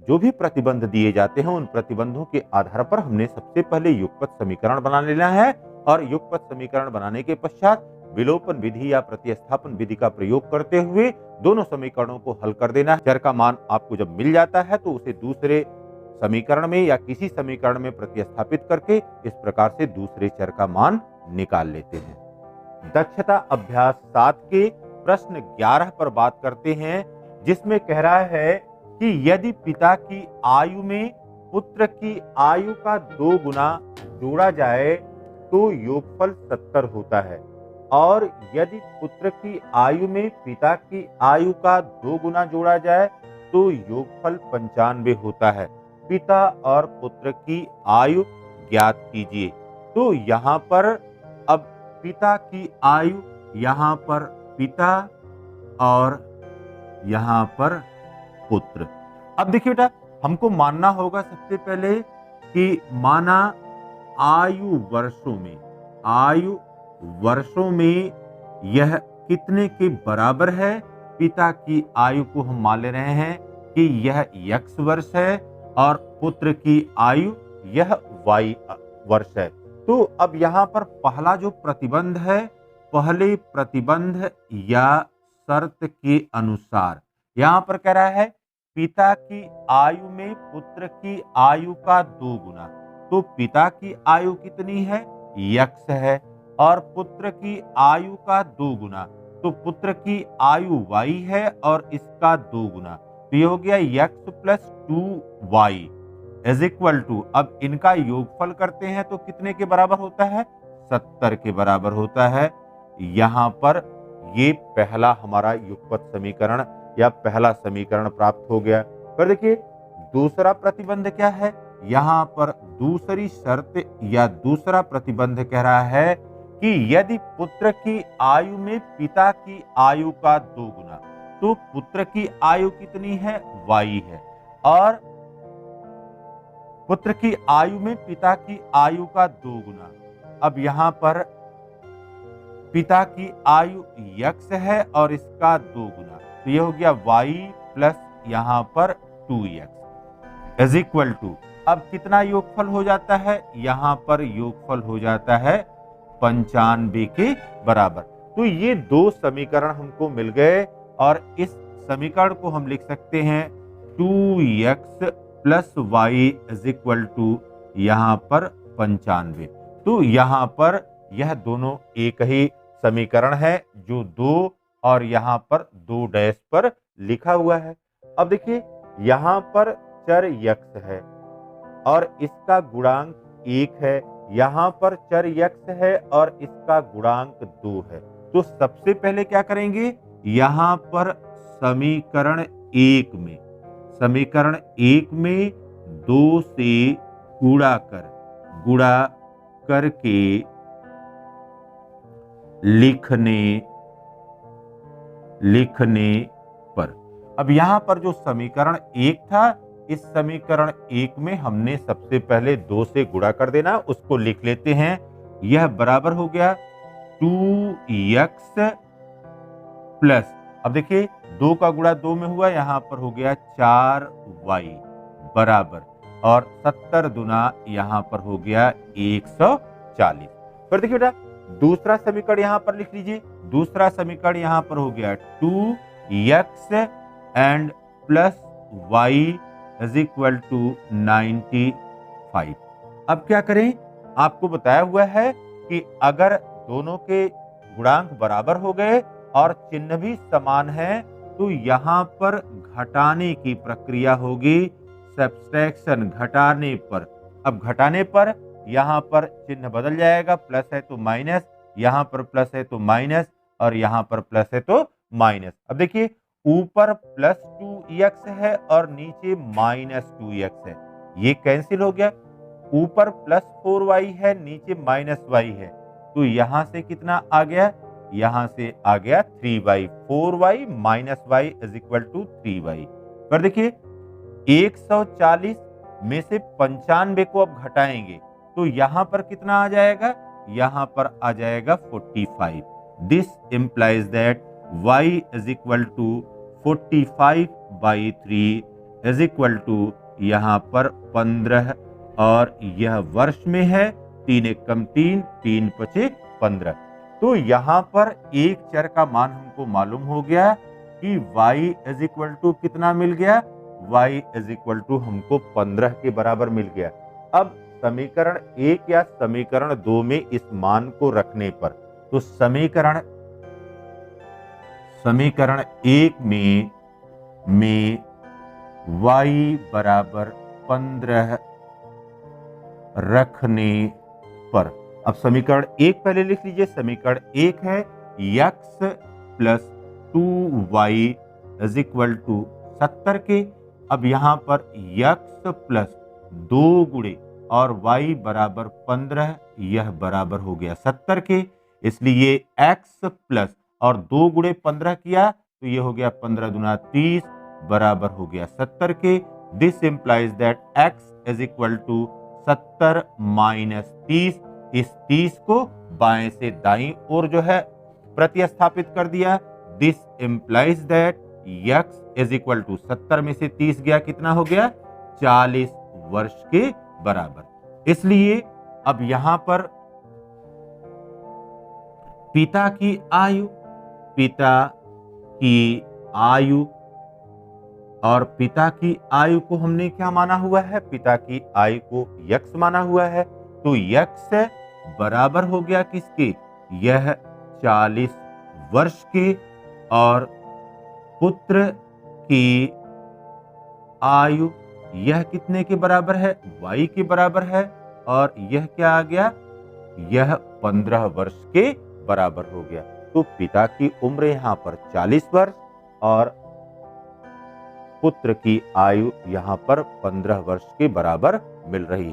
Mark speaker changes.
Speaker 1: जो भी प्रतिबंध दिए जाते हैं उन प्रतिबंधों के आधार पर हमने सबसे पहले युगपत समीकरण बना लेना है और युगपत समीकरण बनाने के पश्चात विलोपन विधि या प्रतिस्थापन विधि का प्रयोग करते हुए दोनों समीकरणों को हल कर देना है। चर का मान आपको जब मिल जाता है तो उसे दूसरे समीकरण में या किसी समीकरण में प्रतिस्थापित करके इस प्रकार से दूसरे चर का मान निकाल लेते हैं। दक्षता अभ्यास 7 के प्रश्न 11 पर बात करते हैं, जिसमें कह रहा है कि यदि पिता की आयु में पुत्र की आयु का 2 गुना जोड़ा जाए तो योगफल 70 होता है और यदि पुत्र की आयु में पिता की आयु का 2 गुना जोड़ा जाए तो योगफल 95 होता है। पिता और पुत्र की आयु ज्ञात कीजिए। तो यहाँ पर अब पिता की आयु, यहाँ पर पिता और यहाँ पर पुत्र। अब देखिए बेटा, हमको मानना होगा सबसे पहले कि माना आयु वर्षों में यह कितने के बराबर है। पिता की आयु को हम मान ले रहे हैं कि यह x वर्ष है और पुत्र की आयु यह y वर्ष है। तो अब यहाँ पर पहला जो प्रतिबंध है, पहले प्रतिबंध या शर्त के अनुसार यहाँ पर कह रहा है पिता की आयु में पुत्र की आयु का 2 गुना। तो पिता की आयु कितनी है, x है, और पुत्र की आयु का 2 गुना, तो पुत्र की आयु y है और इसका 2 गुना, तो ये हो गया x plus 2y is equal to, अब इनका योगफल करते हैं तो कितने के बराबर होता है, 70 के बराबर होता है। यहाँ पर ये पहला हमारा युगपत समीकरण या पहला समीकरण प्राप्त हो गया। पर देखिए दूसरा प्रतिबंध क्या है, यहाँ पर दूसरी शर्त या दूसरा प्रतिबंध कह रहा है कि यदि पुत्र की आयु में पिता की आयु का 2 गुना, तो पुत्र की आयु कितनी है, y है, और पुत्र की आयु में पिता की आयु का 2 गुना। अब यहाँ पर पिता की आयु x है और इसका 2 गुना, तो ये हो गया y प्लस यहाँ पर 2x इज इक्वल टू, अब कितना योगफल हो जाता है, यहाँ पर योगफल हो जाता है 95 के बराबर। तो ये 2 समीकरण हमको मिल गए और इस समीकरण को हम लिख सकते हैं 2x plus y is equal to यहाँ पर 95। तो यहाँ पर यह दोनों एक ही समीकरण है जो 2 और यहाँ पर 2 डैश पर लिखा हुआ है। अब देखिए यहाँ पर चर x है और इसका गुणांक 1 है, यहाँ पर चर x है और इसका गुणांक 2 है। तो सबसे पहले क्या करेंगे, यहाँ पर समीकरण 1 में 2 से गुणा करके लिखने पर, अब यहाँ पर जो समीकरण 1 था, इस समीकरण 1 में हमने सबसे पहले 2 से गुणा कर देना, उसको लिख लेते हैं। यह बराबर हो गया 2x प्लस, अब देखिए 2 का गुणा 2 में हुआ, यहाँ पर हो गया 4y बराबर, और 70 दुना यहाँ पर हो गया 140। पर देखिए बेटा दूसरा समीकरण यहाँ पर लिख लीजिए। दूसरा समीकरण यहाँ पर हो गया 2x and plus y is equal to 95। अब क्या करें, आपको बताया हुआ है कि अगर दोनों के गुणांक बराबर हो गए और चिन्ह भी समान है तो यहाँ पर घटाने की प्रक्रिया होगी, सब्सट्रैक्शन, घटाने पर। अब घटाने पर यहाँ पर चिन्ह बदल जाएगा, प्लस है तो माइनस, यहाँ पर प्लस है तो माइनस और यहाँ पर प्लस है तो माइनस। अब देखिए ऊपर प्लस 2x है और नीचे माइनस 2x है, ये कैंसिल हो गया। ऊपर प्लस 4y है, नीचे माइनस y है, तो यहाँ से कितना आ गया, यहाँ से आ गया 3y, 4y minus y is equal to 3y। पर देखिए 140 में से 95 को अब घटाएंगे तो यहाँ पर कितना आ जाएगा, यहाँ पर आ जाएगा 45। This implies that y is equal to 45/3 is equal to यहाँ पर 15 और यह वर्ष में है, 3 एक कम 3, 3 पचे 15। तो यहाँ पर एक चर का मान हमको मालूम हो गया कि y इज इक्वल टू कितना मिल गया, y इज इक्वल टू हमको 15 के बराबर मिल गया। अब समीकरण 1 या समीकरण 2 में इस मान को रखने पर, तो समीकरण 1 में y बराबर 15 रखने पर, अब समीकरण 1 पहले लिख लीजिए। समीकरण 1 है x plus 2y is equal to 70 के। अब यहां पर x प्लस 2 गुणे और y बराबर 15, यह बराबर हो गया 70 के। इसलिए x प्लस और 2 गुणे 15 किया तो यह हो गया 15 दूना 30 बराबर हो गया 70 के। This implies that x is equal to 70 minus 30। इस 30 को बाएं से दाईं ओर जो है प्रतिस्थापित कर दिया। This implies that x is equal to 70 में से 30 गया, कितना हो गया 40 वर्ष के बराबर। इसलिए अब यहां पर पिता की आयु और पिता की आयु को हमने क्या माना हुआ है, पिता की आयु को x माना हुआ है। तो x बराबर हो गया किसके, यह 40 वर्ष के। और पुत्र की आयु यह कितने के बराबर है, y के बराबर है। और यह क्या आ गया, यह 15 वर्ष के बराबर हो गया। तो पिता की उम्र यहां पर 40 वर्ष और पुत्र की आयु यहां पर 15 वर्ष के बराबर मिल रही है।